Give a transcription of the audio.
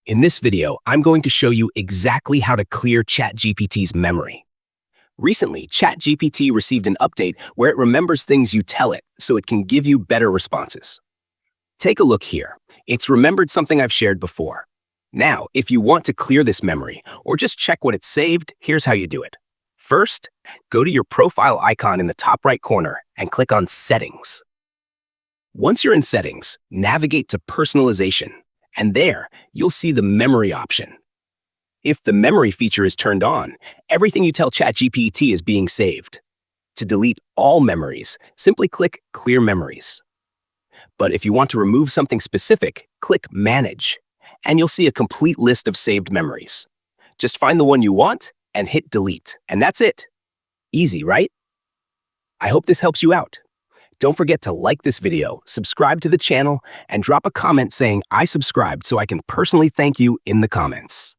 In this video, I'm going to show you exactly how to clear ChatGPT's memory. Recently, ChatGPT received an update where it remembers things you tell it so it can give you better responses. Take a look here. It's remembered something I've shared before. Now, if you want to clear this memory or just check what it's saved, here's how you do it. First, go to your profile icon in the top right corner and click on Settings. Once you're in Settings, navigate to Personalization. And there, you'll see the memory option. If the memory feature is turned on, everything you tell ChatGPT is being saved. To delete all memories, simply click Clear Memories. But if you want to remove something specific, click Manage, and you'll see a complete list of saved memories. Just find the one you want and hit Delete, and that's it. Easy, right? I hope this helps you out. Don't forget to like this video, subscribe to the channel, and drop a comment saying I subscribed so I can personally thank you in the comments.